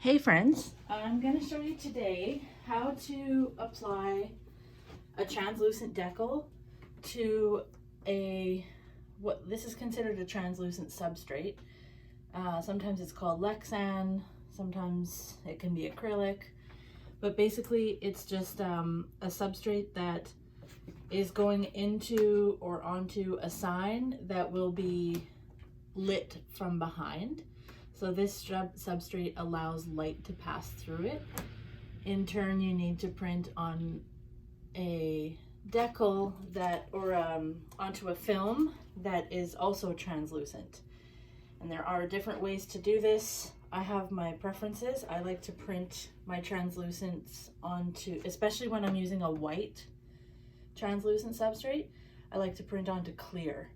Hey friends, I'm going to show you today how to apply a translucent decal to what this is considered a translucent substrate. Sometimes it's called Lexan, sometimes it can be acrylic, but basically it's just a substrate that is going into or onto a sign that will be lit from behind. So this substrate allows light to pass through it. In turn, you need to print on a decal onto a film that is also translucent. And there are different ways to do this. I have my preferences. I like to print my translucents onto, especially when I'm using a white translucent substrate, I like to print onto clear.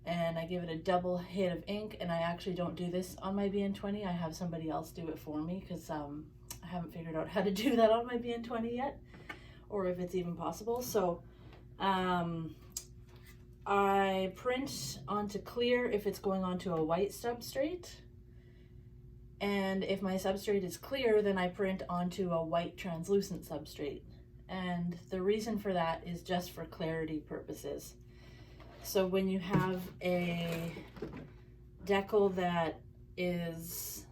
And I give it a double hit of ink, and I actually don't do this on my BN20. I have somebody else do it for me because I haven't figured out how to do that on my BN20 yet, or if it's even possible. So I print onto clear if it's going onto a white substrate, and if my substrate is clear, then I print onto a white translucent substrate. And the reason for that is just for clarity purposes. So when you have a decal that is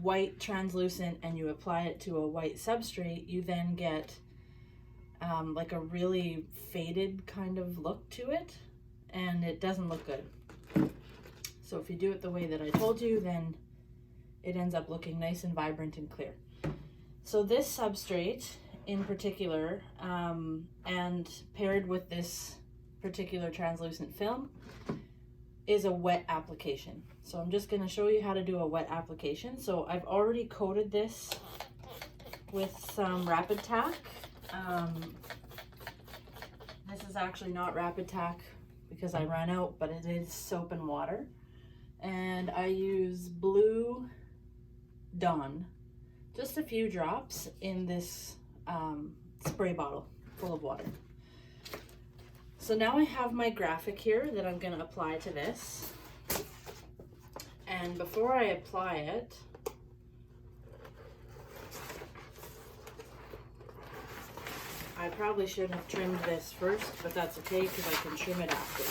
white translucent and you apply it to a white substrate, you then get like a really faded kind of look to it, and it doesn't look good. So if you do it the way that I told you, then it ends up looking nice and vibrant and clear. So this substrate in particular, and paired with this particular translucent film, is a wet application. So I'm just going to show you how to do a wet application. So I've already coated this with some Rapid Tack. This is actually not Rapid Tack because I ran out, but it is soap and water. And I use Blue Dawn, just a few drops in this spray bottle full of water. So now I have my graphic here that I'm going to apply to this. And before I apply it, I probably should have trimmed this first, but that's okay because I can trim it after.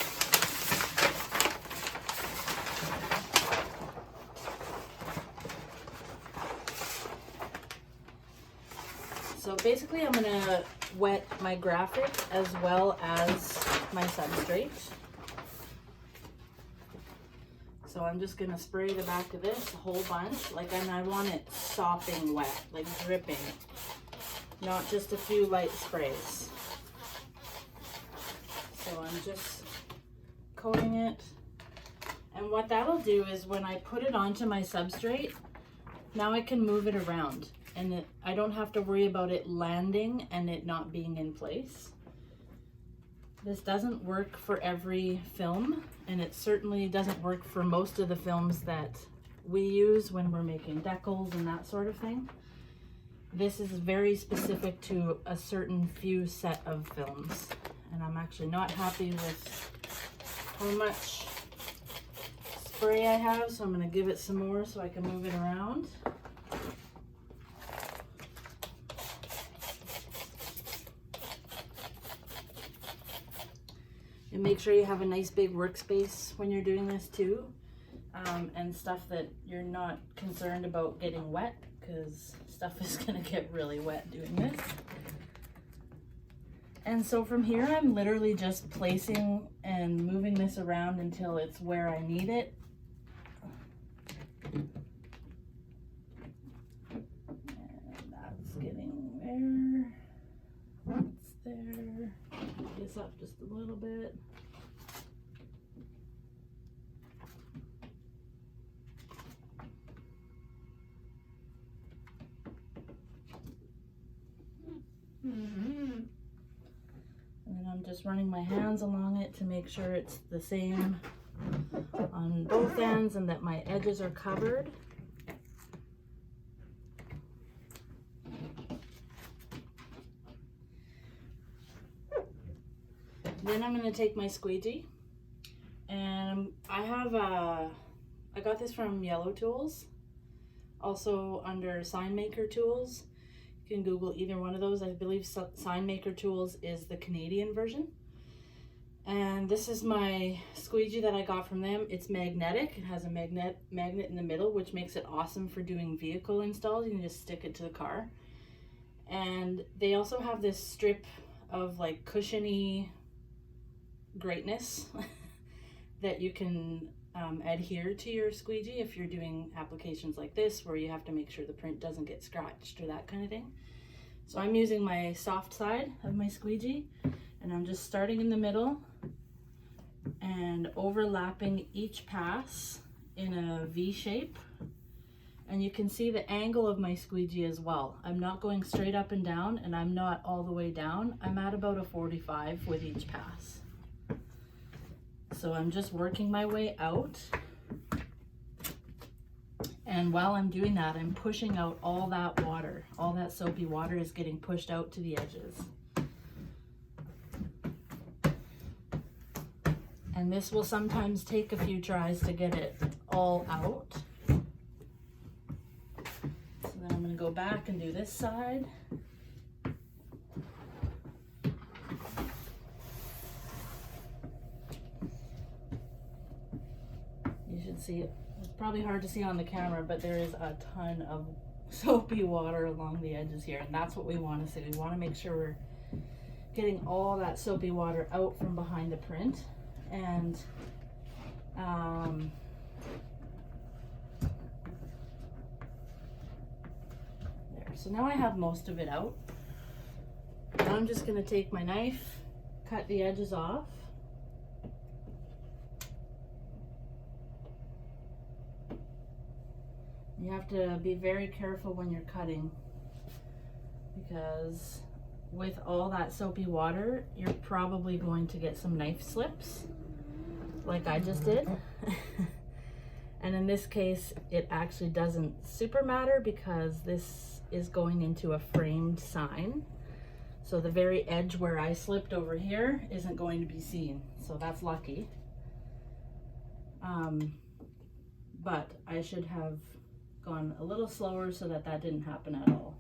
So basically I'm going to wet my graphic as well as my substrate. So I'm just going to spray the back of this a whole bunch, and I want it sopping wet, like dripping, not just a few light sprays. So I'm just coating it, and what that'll do is when I put it onto my substrate, now I can move it around. And I don't have to worry about it landing and it not being in place. This doesn't work for every film, and it certainly doesn't work for most of the films that we use when we're making decals and that sort of thing. This is very specific to a certain few set of films, and I'm actually not happy with how much spray I have, so I'm going to give it some more so I can move it around. And make sure you have a nice big workspace when you're doing this too, and stuff that you're not concerned about getting wet, because stuff is going to get really wet doing this. And so from here, I'm literally just placing and moving this around until it's where I need it. And that's getting there. That's there. This up just a little bit. And then I'm just running my hands along it to make sure it's the same on both ends and that my edges are covered. Then I'm going to take my squeegee, and I got this from Yellow Tools. also under Sign Maker Tools. You can Google either one of those. I believe Sign Maker Tools is the Canadian version. And this is my squeegee that I got from them. It's magnetic. It has a magnet in the middle, which makes it awesome for doing vehicle installs. You can just stick it to the car. And they also have this strip of like cushiony greatness that you can adhere to your squeegee if you're doing applications like this where you have to make sure the print doesn't get scratched or that kind of thing. So I'm using my soft side of my squeegee, and I'm just starting in the middle and overlapping each pass in a V shape. And you can see the angle of my squeegee as well. I'm not going straight up and down, and I'm not all the way down. I'm at about a 45 with each pass. So I'm just working my way out. And while I'm doing that, I'm pushing out all that water. All that soapy water is getting pushed out to the edges. And this will sometimes take a few tries to get it all out. So then I'm going to go back and do this side. You should see it. It's probably hard to see on the camera, but there is a ton of soapy water along the edges here, and that's what we want to see. We want to make sure we're getting all that soapy water out from behind the print. And there. So now I have most of it out. Now I'm just going to take my knife, cut the edges off. You have to be very careful when you're cutting, because with all that soapy water, you're probably going to get some knife slips, like I just did. And in this case, it actually doesn't super matter because this is going into a framed sign. So the very edge where I slipped over here isn't going to be seen. So that's lucky. But I should have gone a little slower so that that didn't happen at all.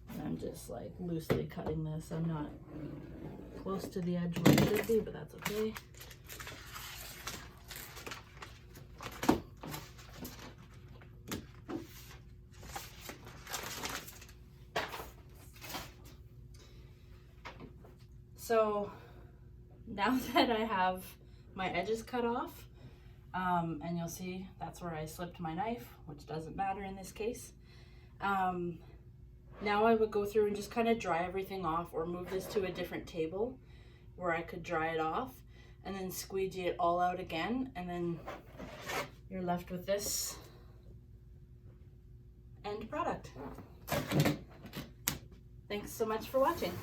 And I'm just like loosely cutting this. I'm not close to the edge where it should be, but that's okay. So now that I have my edges cut off, and you'll see that's where I slipped my knife, which doesn't matter in this case. Now I would go through and just kind of dry everything off, or move this to a different table where I could dry it off, and then squeegee it all out again, and then you're left with this end product. Thanks so much for watching.